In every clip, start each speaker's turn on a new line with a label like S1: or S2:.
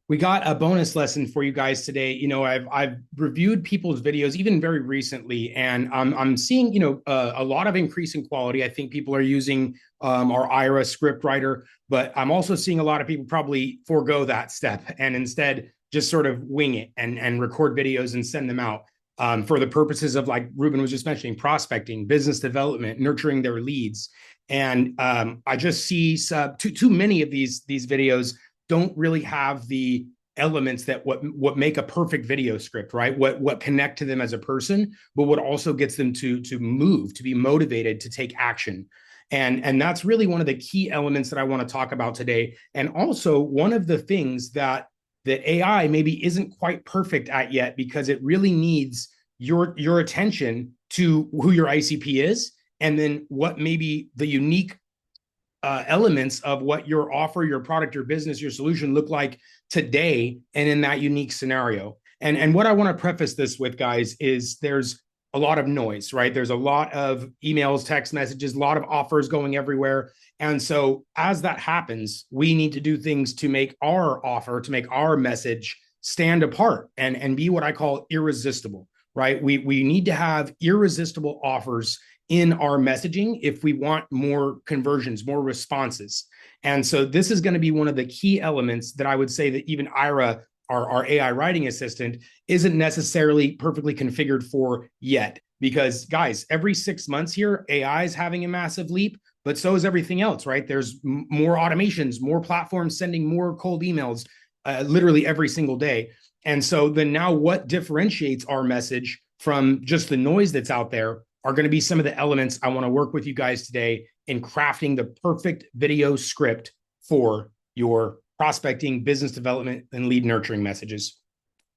S1: We got a bonus lesson for you guys today. I've reviewed people's videos even very recently, and I'm seeing a lot of increase in quality. I think people are using our IRA script writer, but I'm also seeing a lot of people probably forego that step and instead just sort of wing it and record videos and send them out for the purposes of, like Ruben was just mentioning, prospecting, business development, nurturing their leads. And I just see too many of these videos don't really have the elements that what make a perfect video script, right? What connect to them as a person, but what also gets them to move, to be motivated, to take action. And that's really one of the key elements that I want to talk about today. And also one of the things that AI maybe isn't quite perfect at yet, because it really needs your attention to who your ICP is, and then what maybe the unique elements of what your offer, your product, your business, your solution look like today and in that unique scenario. And what I want to preface this with, guys, is there's a lot of noise, right? There's a lot of emails, text messages, a lot of offers going everywhere. And so as that happens, we need to do things to make our offer, to make our message stand apart and be what I call irresistible, right? We need to have irresistible offers in our messaging if we want more conversions, more responses. And so this is going to be one of the key elements that I would say that even Ira, our AI writing assistant, isn't necessarily perfectly configured for yet. Because guys, every 6 months here, AI is having a massive leap, but so is everything else, right? There's more automations, more platforms sending more cold emails literally every single day. And so then now what differentiates our message from just the noise that's out there are going to be some of the elements I want to work with you guys today in crafting the perfect video script for your prospecting, business development, and lead nurturing messages.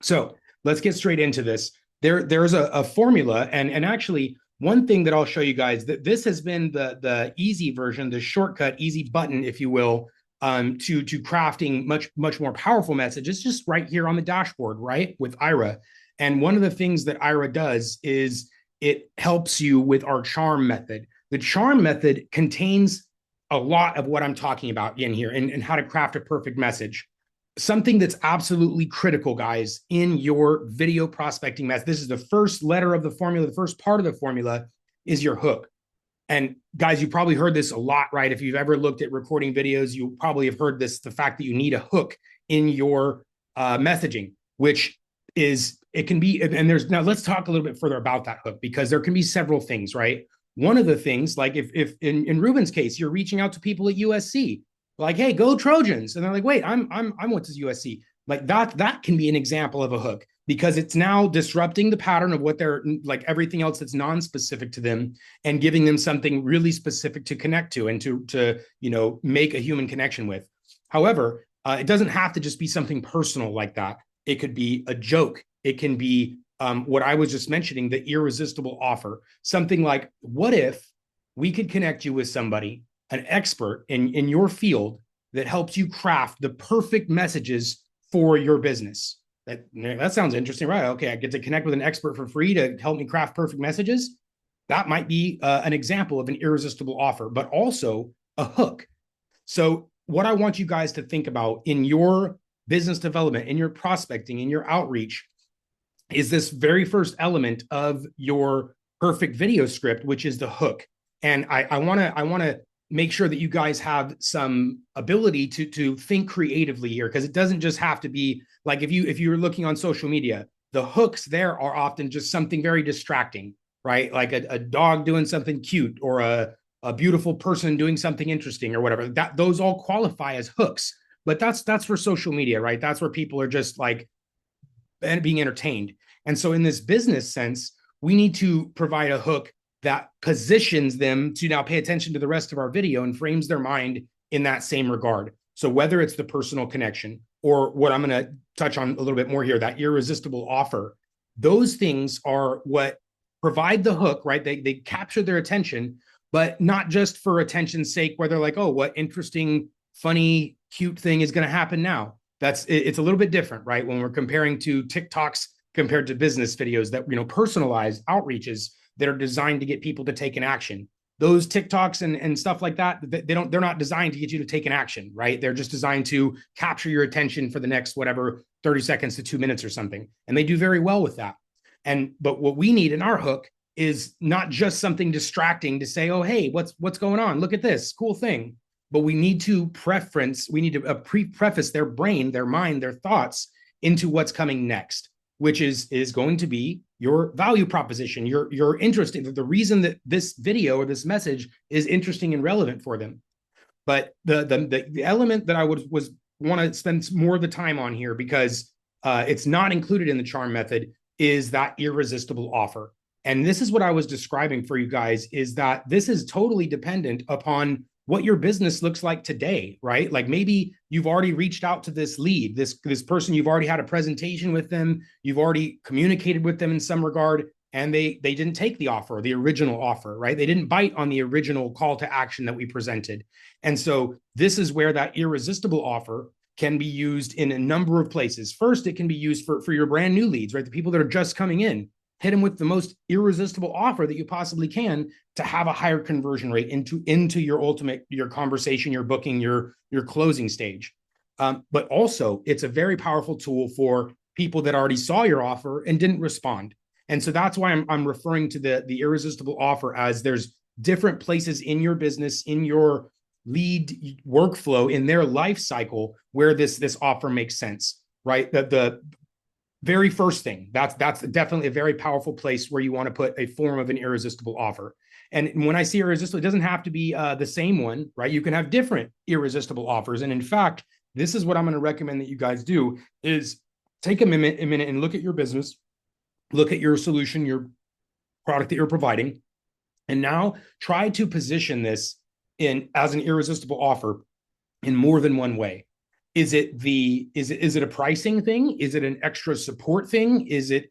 S1: So let's get straight into this. There's a formula, and actually one thing that I'll show you guys, that this has been the easy version, the shortcut, easy button, if you will, to crafting much more powerful messages, just right here on the dashboard, right, with Ira. And one of the things that Ira does is it helps you with our charm method. The charm method contains a lot of what I'm talking about in here and how to craft a perfect message. Something that's absolutely critical, guys, in your video prospecting method. This is the first letter of the formula. The first part of the formula is your hook. And guys, you probably heard this a lot, right? If you've ever looked at recording videos, you probably have heard this, the fact that you need a hook in your messaging, which is, it can be, and there's, now let's talk a little bit further about that hook, because there can be several things, right? One of the things, like if in Ruben's case, you're reaching out to people at USC, like, hey, go Trojans. And they're like, wait, I'm went to USC. Like that can be an example of a hook, because it's now disrupting the pattern of what they're like, everything else that's non-specific to them, and giving them something really specific to connect to and to make a human connection with. However, it doesn't have to just be something personal like that. It could be a joke. It can be what I was just mentioning, the irresistible offer. Something like, what if we could connect you with somebody, an expert in your field, that helps you craft the perfect messages for your business? That sounds interesting, right? Okay, I get to connect with an expert for free to help me craft perfect messages. That might be an example of an irresistible offer, but also a hook. So what I want you guys to think about in your business development, in your prospecting, in your outreach, is this very first element of your perfect video script, which is the hook. And I want to make sure that you guys have some ability to think creatively here, because it doesn't just have to be like, if you're looking on social media, the hooks there are often just something very distracting, right? Like a dog doing something cute, or a beautiful person doing something interesting, or whatever. That those all qualify as hooks. But that's for social media, right? That's where people are just like being entertained. And so in this business sense, we need to provide a hook that positions them to now pay attention to the rest of our video and frames their mind in that same regard. So whether it's the personal connection, or what I'm going to touch on a little bit more here, that irresistible offer, those things are what provide the hook, right? They capture their attention, but not just for attention's sake, where they're like, oh, what interesting, funny, cute thing is going to happen now. It's a little bit different, right? When we're comparing to TikToks compared to business videos, that, personalized outreaches that are designed to get people to take an action. those TikToks and stuff like that, they're not designed to get you to take an action, right? They're just designed to capture your attention for the next whatever 30 seconds to 2 minutes or something. And they do very well with that. But what we need in our hook is not just something distracting to say, oh, hey, what's going on? Look at this cool thing. But we need to preface their brain, their mind, their thoughts into what's coming next, which is going to be your value proposition, your interest, the reason that this video or this message is interesting and relevant for them. But the element that I was want to spend more of the time on here, because it's not included in the charm method, is that irresistible offer. And this is what I was describing for you guys, is that this is totally dependent upon what your business looks like today, right? Like maybe you've already reached out to this lead, this person, you've already had a presentation with them, you've already communicated with them in some regard, and they didn't take the offer, the original offer, right? They didn't bite on the original call to action that we presented. And so this is where that irresistible offer can be used in a number of places. First, it can be used for your brand new leads, right? The people that are just coming in. Hit them with the most irresistible offer that you possibly can to have a higher conversion rate into your conversation, your booking, your closing stage. But also, it's a very powerful tool for people that already saw your offer and didn't respond. And so that's why I'm referring to the irresistible offer, as there's different places in your business, in your lead workflow, in their life cycle, where this offer makes sense, right? The very first thing, that's definitely a very powerful place where you want to put a form of an irresistible offer. And when I say irresistible, it doesn't have to be the same one, right? You can have different irresistible offers. And in fact, this is what I'm going to recommend that you guys do, is take a minute and look at your business, look at your solution, your product that you're providing, and now try to position this as an irresistible offer in more than one way. Is it a pricing thing? Is it an extra support thing? Is it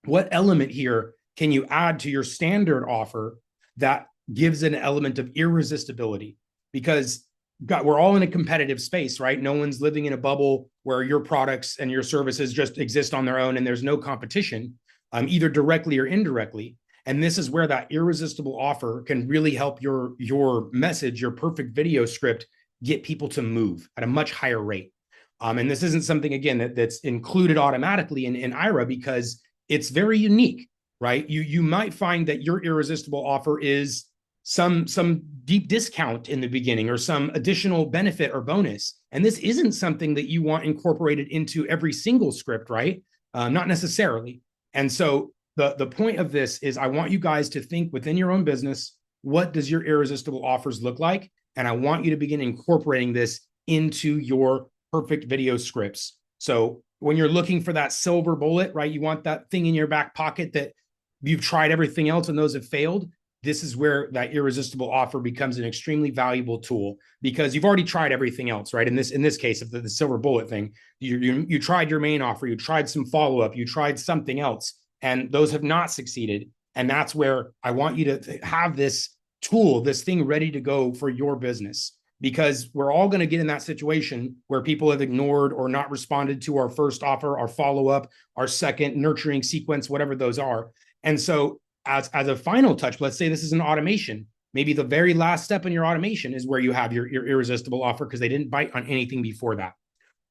S1: what element here can you add to your standard offer that gives an element of irresistibility? Because we're all in a competitive space, right? No one's living in a bubble where your products and your services just exist on their own and there's no competition, either directly or indirectly. And this is where that irresistible offer can really help your message, your perfect video script, get people to move at a much higher rate. And this isn't something, again, that's included automatically in IRA, because it's very unique, right? You might find that your irresistible offer is some deep discount in the beginning or some additional benefit or bonus. And this isn't something that you want incorporated into every single script, right? Not necessarily. And so the point of this is, I want you guys to think within your own business, what does your irresistible offers look like? And I want you to begin incorporating this into your perfect video scripts. So when you're looking for that silver bullet, right, you want that thing in your back pocket that you've tried everything else and those have failed. This is where that irresistible offer becomes an extremely valuable tool, because you've already tried everything else, right? In this case of the silver bullet thing, you tried your main offer, you tried some follow-up, you tried something else, and those have not succeeded. And that's where I want you to have this tool, this thing ready to go for your business, because we're all going to get in that situation where people have ignored or not responded to our first offer, our follow-up, our second nurturing sequence, whatever those are. And so as a final touch, let's say this is an automation. Maybe the very last step in your automation is where you have your irresistible offer, because they didn't bite on anything before that.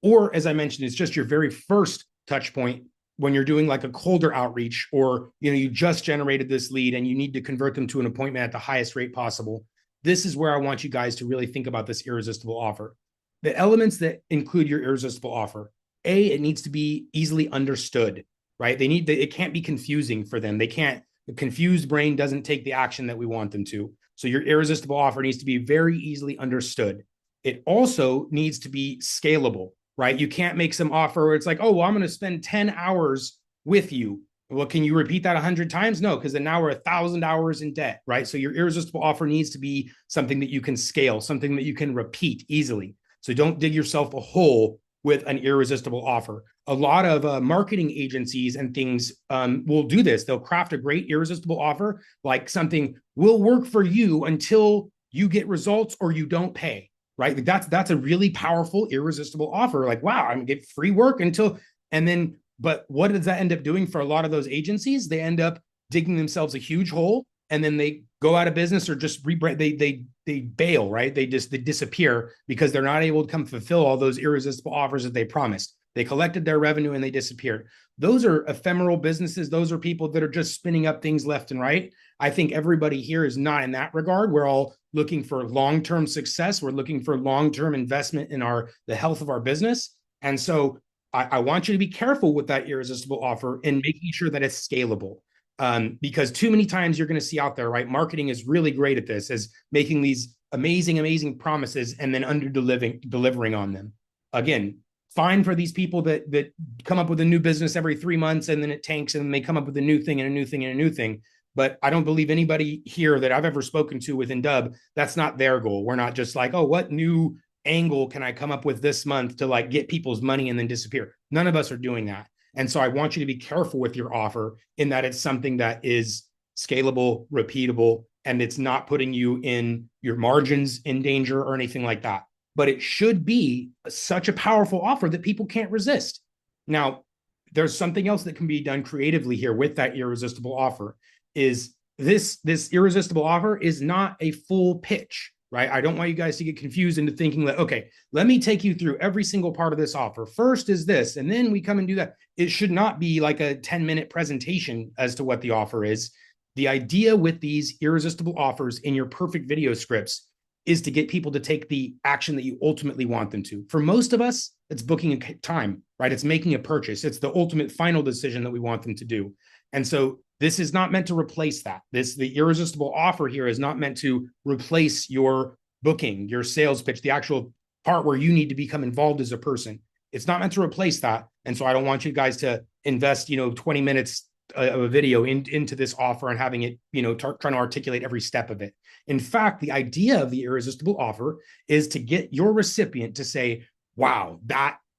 S1: Or, as I mentioned, it's just your very first touch point when you're doing like a colder outreach, or you just generated this lead and you need to convert them to an appointment at the highest rate possible. This is where I want you guys to really think about this irresistible offer. The elements that include your irresistible offer: A, it needs to be easily understood, right? It can't be confusing for them. The confused brain doesn't take the action that we want them to. So your irresistible offer needs to be very easily understood. It also needs to be scalable, right? You can't make some offer where it's like, oh, well, I'm going to spend 10 hours with you. Well, can you repeat that 100 times? No, because then now we're 1,000 hours in debt, right? So your irresistible offer needs to be something that you can scale, something that you can repeat easily. So don't dig yourself a hole with an irresistible offer. A lot of marketing agencies and things will do this. They'll craft a great irresistible offer, like something will work for you until you get results or you don't pay, right? That's a really powerful irresistible offer. Like, wow, I'm gonna get free work until, and then, but what does that end up doing for a lot of those agencies? They end up digging themselves a huge hole and then they go out of business or just rebrand. They bail, right? They disappear because they're not able to come fulfill all those irresistible offers that they promised. They collected their revenue and they disappeared. Those are ephemeral businesses. Those are people that are just spinning up things left and right. I think everybody here is not in that regard. We're all looking for long-term success. We're looking for long-term investment in the health of our business. And so I want you to be careful with that irresistible offer and making sure that it's scalable. Because too many times you're going to see out there, right? Marketing is really great at this, is making these amazing promises and then delivering on them. Again, fine for these people that come up with a new business every 3 months and then it tanks and then they come up with a new thing and a new thing and a new thing. But I don't believe anybody here that I've ever spoken to within Dubb, that's not their goal. We're not just like, oh, what new angle can I come up with this month to like get people's money and then disappear? None of us are doing that. And so I want you to be careful with your offer in that it's something that is scalable, repeatable, and it's not putting you in your margins in danger or anything like that. But it should be such a powerful offer that people can't resist. Now, there's something else that can be done creatively here with that irresistible offer. Is this irresistible offer is not a full pitch, right? I don't want you guys to get confused into thinking that, okay, let me take you through every single part of this offer. First is this, and then we come and do that. It should not be like a 10-minute presentation as to what the offer is. The idea with these irresistible offers in your perfect video scripts is to get people to take the action that you ultimately want them to. For most of us, it's booking a time, right? It's making a purchase. It's the ultimate final decision that we want them to do. And so this is not meant to replace that. The irresistible offer here is not meant to replace your booking, your sales pitch, the actual part where you need to become involved as a person. It's not meant to replace that. And so I don't want you guys to invest, 20 minutes of a video into this offer and having it, trying to articulate every step of it. In fact, the idea of the irresistible offer is to get your recipient to say, wow,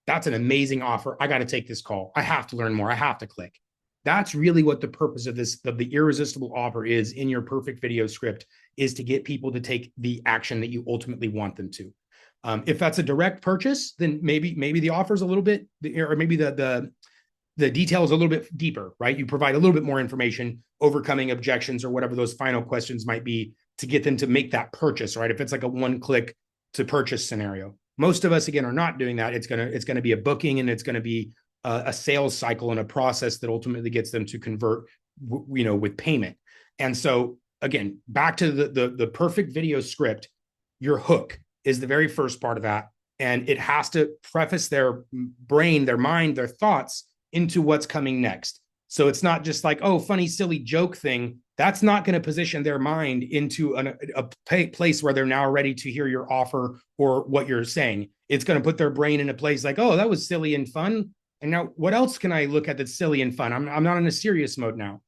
S1: that's an amazing offer. I got to take this call. I have to learn more. I have to click. That's really what the purpose of the irresistible offer is in your perfect video script, is to get people to take the action that you ultimately want them to. If that's a direct purchase, then maybe the offer is a little bit, or maybe the detail is a little bit deeper, right? You provide a little bit more information, overcoming objections or whatever those final questions might be to get them to make that purchase, right? If it's like a one-click to purchase scenario. Most of us, again, are not doing that. It's gonna be a booking, and it's gonna be a sales cycle and a process that ultimately gets them to convert, with payment. And so again, back to the perfect video script, your hook is the very first part of that. And it has to preface their brain, their mind, their thoughts into what's coming next. So it's not just like, oh, funny, silly joke thing. That's not going to position their mind into a place where they're now ready to hear your offer or what you're saying. It's going to put their brain in a place like, oh, that was silly and fun. And now what else can I look at that's silly and fun? I'm not in a serious mode now.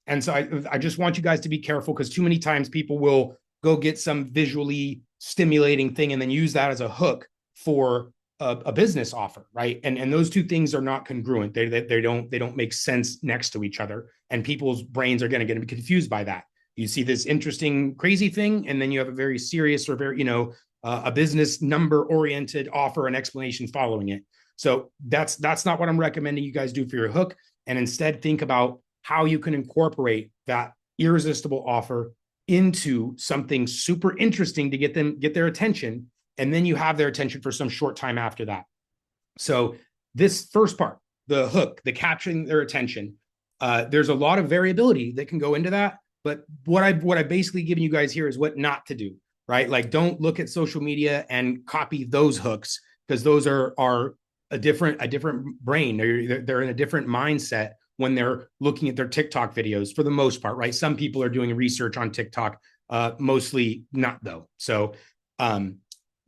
S1: And so I just want you guys to be careful, because too many times people will go get some visually stimulating thing and then use that as a hook for a business offer, right? And those two things are not congruent. They don't make sense next to each other, and people's brains are going to be confused by that. You see this interesting, crazy thing, and then you have a very serious or very a business number oriented offer and explanation following it. So that's not what I'm recommending you guys do for your hook. And instead, think about how you can incorporate that irresistible offer into something super interesting to get their attention. And then you have their attention for some short time after that. So this first part, the hook, the capturing their attention, there's a lot of variability that can go into that. But what I've basically given you guys here is what not to do, right? Like, don't look at social media and copy those hooks, because those are a different brain. They're in a different mindset when they're looking at their TikTok videos for the most part, right? Some people are doing research on TikTok, mostly not though. So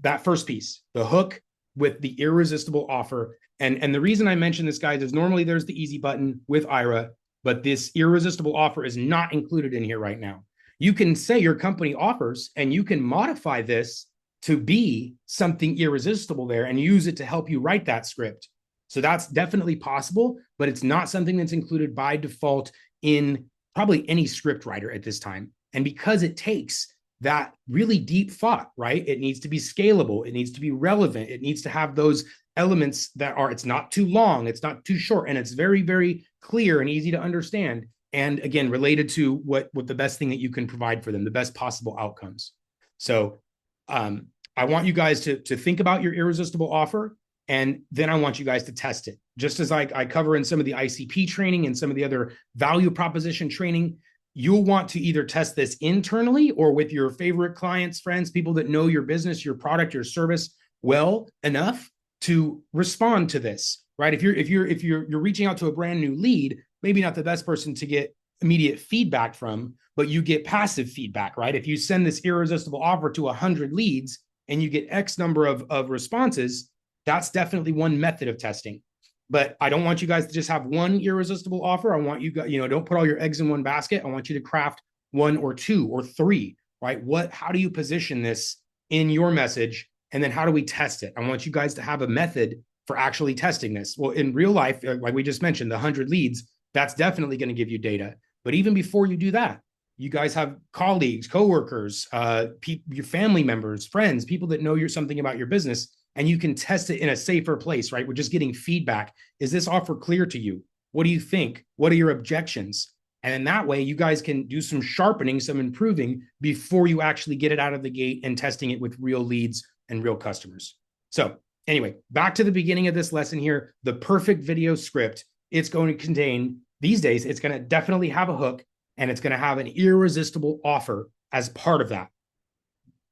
S1: that first piece, the hook with the irresistible offer. And the reason I mention this, guys, is normally there's the easy button with IRA, but this irresistible offer is not included in here right now. You can say your company offers, and you can modify this to be something irresistible there and use it to help you write that script. So that's definitely possible, but it's not something that's included by default in probably any script writer at this time. And because it takes that really deep thought, right? It needs to be scalable. It needs to be relevant. It needs to have those elements that it's not too long, it's not too short, and it's very, very clear and easy to understand. and again, related to what the best thing that you can provide for them, the best possible outcomes. So I want you guys to think about your irresistible offer, and then I want you guys to test it. Just as I cover in some of the ICP training and some of the other value proposition training, you'll want to either test this internally or with your favorite clients, friends, people that know your business, your product, your service well enough to respond to this, right? If you're reaching out to a brand new lead, maybe not the best person to get immediate feedback from, but you get passive feedback, right? If you send this irresistible offer to 100 leads and you get X number of responses, that's definitely one method of testing. But I don't want you guys to just have one irresistible offer. I want you guys, don't put all your eggs in one basket. I want you to craft one or two or three, right? How do you position this in your message? And then how do we test it? I want you guys to have a method for actually testing this. Well, in real life, like we just mentioned, the 100 leads, that's definitely going to give you data. But even before you do that, you guys have colleagues, coworkers, your family members, friends, people that know something about your business, and you can test it in a safer place, right? We're just getting feedback. Is this offer clear to you? What do you think? What are your objections? And in that way, you guys can do some sharpening, some improving before you actually get it out of the gate and testing it with real leads and real customers. So anyway, back to the beginning of this lesson here, the perfect video script. It's going to contain, these days, it's going to definitely have a hook, and it's going to have an irresistible offer as part of that.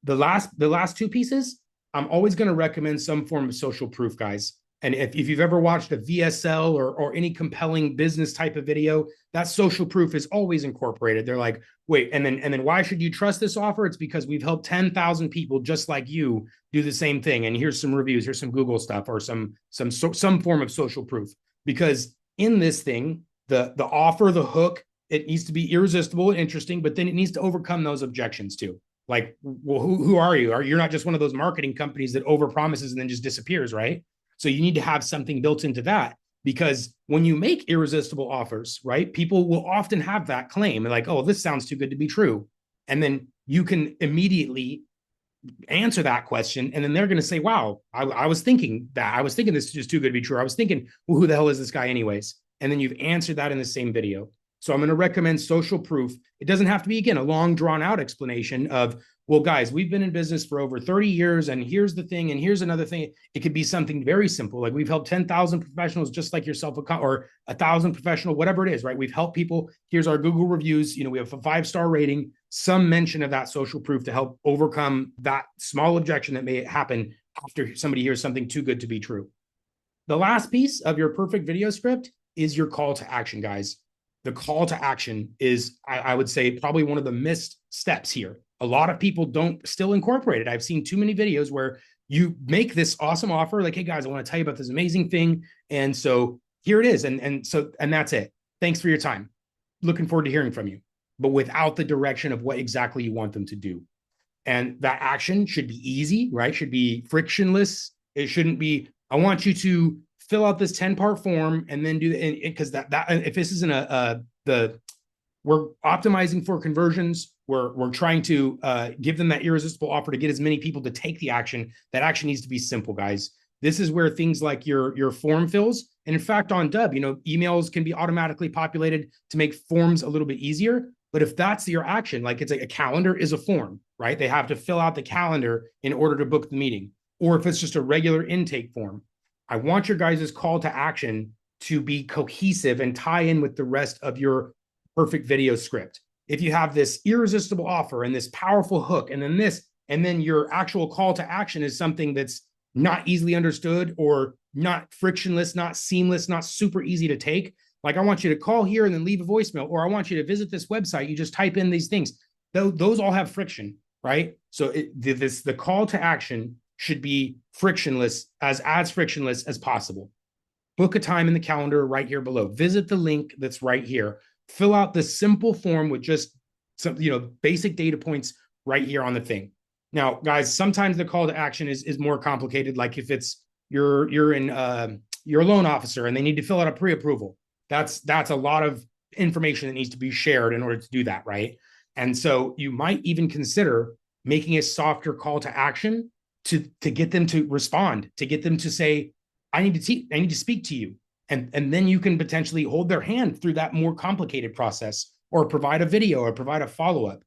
S1: The last two pieces, I'm always going to recommend some form of social proof, guys. And if you've ever watched a VSL or any compelling business type of video, that social proof is always incorporated. They're like, wait, and then why should you trust this offer? It's because we've helped 10,000 people just like you do the same thing. And here's some reviews, here's some Google stuff, or some form of social proof. Because in this thing, the offer, the hook, it needs to be irresistible and interesting, but then it needs to overcome those objections too. Like, well, who are you? You're not just one of those marketing companies that overpromises and then just disappears, right? So you need to have something built into that, because when you make irresistible offers, right, people will often have that claim like, oh, this sounds too good to be true. And then you can immediately answer that question. And then they're going to say, wow, I was thinking this is just too good to be true. I was thinking, well, who the hell is this guy anyways? And then you've answered that in the same video. So I'm going to recommend social proof. It doesn't have to be, again, a long drawn out explanation of, well, guys, we've been in business for over 30 years, and here's the thing, and here's another thing. It could be something very simple. Like, we've helped 10,000 professionals just like yourself, or 1,000 professional, whatever it is, right? We've helped people. Here's our Google reviews. We have a 5-star rating, some mention of that social proof to help overcome that small objection that may happen after somebody hears something too good to be true. The last piece of your perfect video script is your call to action, guys. The call to action is, I would say, probably one of the missed steps here. A lot of people don't still incorporate it. I've seen too many videos where you make this awesome offer, like, hey guys, I want to tell you about this amazing thing. And so here it is. And that's it. Thanks for your time. Looking forward to hearing from you, but without the direction of what exactly you want them to do. And that action should be easy, right? Should be frictionless. It shouldn't be, I want you to fill out this 10-part form and then do it, because that if this isn't we're optimizing for conversions, we're trying to give them that irresistible offer to get as many people to take the action. That action needs to be simple, guys. This is where things like your form fills, and in fact, on Dubb, emails can be automatically populated to make forms a little bit easier. But if that's your action, like, it's like a calendar is a form, right? They have to fill out the calendar in order to book the meeting. Or if it's just a regular intake form, I want your guys' call to action to be cohesive and tie in with the rest of your perfect video script. If you have this irresistible offer and this powerful hook, and then your actual call to action is something that's not easily understood, or not frictionless, not seamless, not super easy to take. Like, I want you to call here and then leave a voicemail, or I want you to visit this website. You just type in these things. Those all have friction, right? So the call to action should be frictionless, as frictionless as possible. Book a time in the calendar right here below. Visit the link that's right here. Fill out the simple form with just some, basic data points right here on the thing. Now, guys, sometimes the call to action is more complicated. Like, if it's you're a loan officer and they need to fill out a pre-approval. That's a lot of information that needs to be shared in order to do that, right? And so you might even consider making a softer call to action to get them to respond, to get them to say, I need to speak to you. And then you can potentially hold their hand through that more complicated process, or provide a video or provide a follow-up.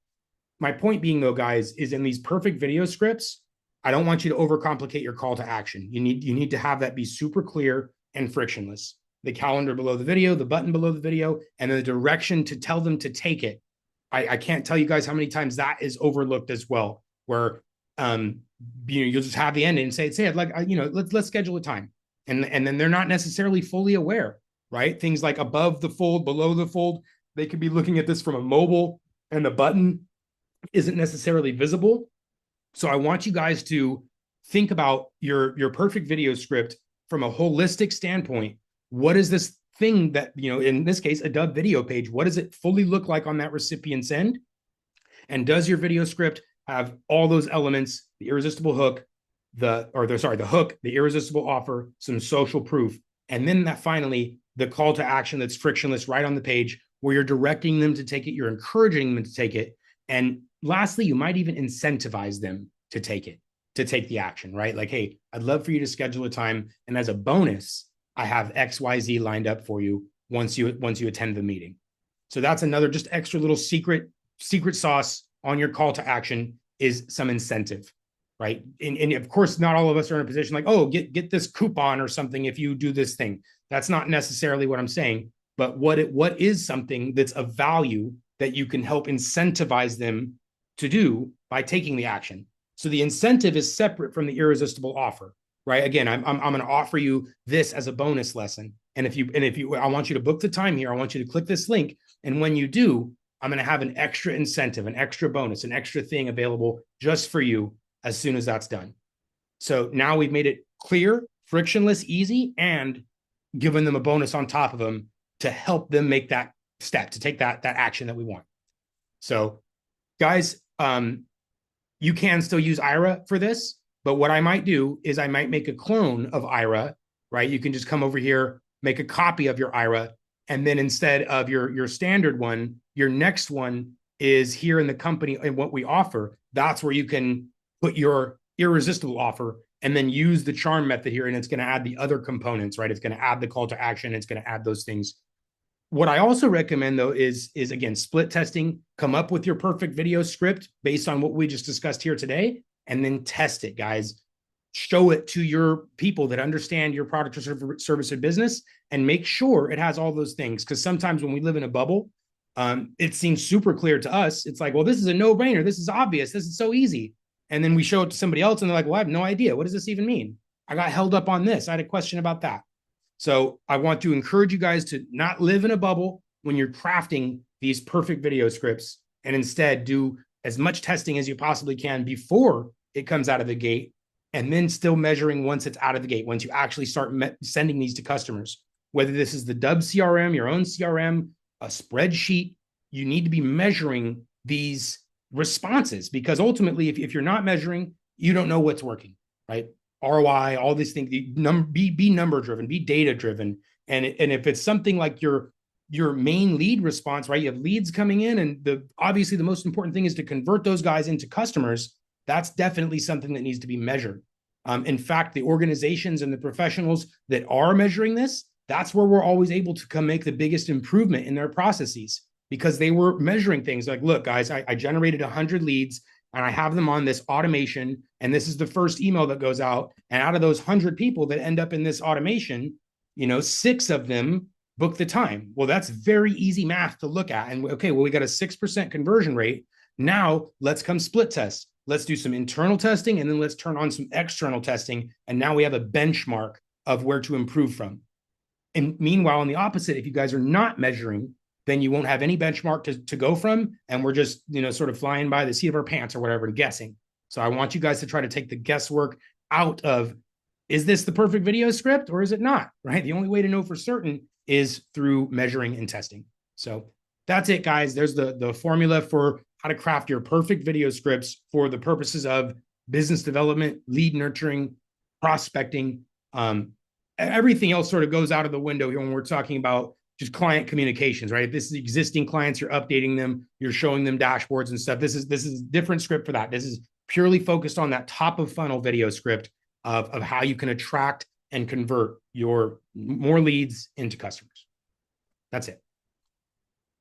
S1: My point being, though, guys, is in these perfect video scripts, I don't want you to overcomplicate your call to action. You need to have that be super clear and frictionless. The calendar below the video, the button below the video, and the direction to tell them to take it. I can't tell you guys how many times that is overlooked as well, where you'll just have the end and say I'd like, let's schedule a time. And then they're not necessarily fully aware, right? Things like above the fold, below the fold, they could be looking at this from a mobile, and the button isn't necessarily visible. So I want you guys to think about your perfect video script from a holistic standpoint. What is this thing that, in this case, a Dubb video page, what does it fully look like on that recipient's end? And does your video script have all those elements, the irresistible hook, the hook, the irresistible offer, some social proof, and then that finally, the call to action that's frictionless right on the page, where you're directing them to take it, you're encouraging them to take it. And lastly, you might even incentivize them to take it, to take the action, right? Like, hey, I'd love for you to schedule a time, and as a bonus, I have XYZ lined up for you once you attend the meeting. So that's another just extra little secret sauce on your call to action, is some incentive, right? And of course, not all of us are in a position like, oh, get this coupon or something if you do this thing. That's not necessarily what I'm saying, but what is something that's of value that you can help incentivize them to do by taking the action. So the incentive is separate from the irresistible offer, right? Again, I'm going to offer you this as a bonus lesson. And if you, I want you to book the time here. I want you to click this link. And when you do, I'm going to have an extra incentive, an extra bonus, an extra thing available just for you as soon as that's done. So now we've made it clear, frictionless, easy, and given them a bonus on top of them to help them make that step, to take that action that we want. So guys, you can still use Ira for this, but what I might do is I might make a clone of Ira, right? You can just come over here, make a copy of your Ira, and then instead of your standard one, your next one is here in the company and what we offer. That's where you can put your irresistible offer and then use the charm method here, and it's going to add the other components, right? It's going to add the call to action. It's going to add those things. What I also recommend, though, is again, split testing. Come up with your perfect video script based on what we just discussed here today, and then test it, guys. Show it to your people that understand your product or service or business, and make sure it has all those things. Because sometimes when we live in a bubble, it seems super clear to us. It's like, well, this is a no-brainer. This is obvious. This is so easy. And then we show it to somebody else, and they're like, well, I have no idea. What does this even mean? I got held up on this. I had a question about that. So I want to encourage you guys to not live in a bubble when you're crafting these perfect video scripts, and instead do as much testing as you possibly can before it comes out of the gate, and then still measuring once it's out of the gate, once you actually start sending these to customers. Whether this is the Dubb CRM, your own CRM, a spreadsheet, you need to be measuring these responses, because ultimately, if you're not measuring, you don't know what's working, right? ROI, all these things, be number driven, be data driven. And if it's something like your main lead response, right? You have leads coming in, and obviously the most important thing is to convert those guys into customers. That's definitely something that needs to be measured. In fact, the organizations and the professionals that are measuring this, that's where we're always able to come make the biggest improvement in their processes, because they were measuring things like, look, guys, I generated 100 leads, and I have them on this automation, and this is the first email that goes out. And out of those 100 people that end up in this automation, 6 of them book the time. Well, that's very easy math to look at. And okay, well, we got a 6% conversion rate. Now let's come split test. Let's do some internal testing, and then let's turn on some external testing. And now we have a benchmark of where to improve from. And meanwhile, on the opposite, if you guys are not measuring, then you won't have any benchmark to go from. And we're just, sort of flying by the seat of our pants or whatever and guessing. So I want you guys to try to take the guesswork out of, is this the perfect video script or is it not, right? The only way to know for certain is through measuring and testing. So that's it, guys. There's the formula for how to craft your perfect video scripts for the purposes of business development, lead nurturing, prospecting. Everything else sort of goes out of the window here when we're talking about just client communications, right? If this is existing clients, you're updating them, you're showing them dashboards and stuff. This is a different script for that. This is purely focused on that top of funnel video script of how you can attract and convert your more leads into customers. That's it.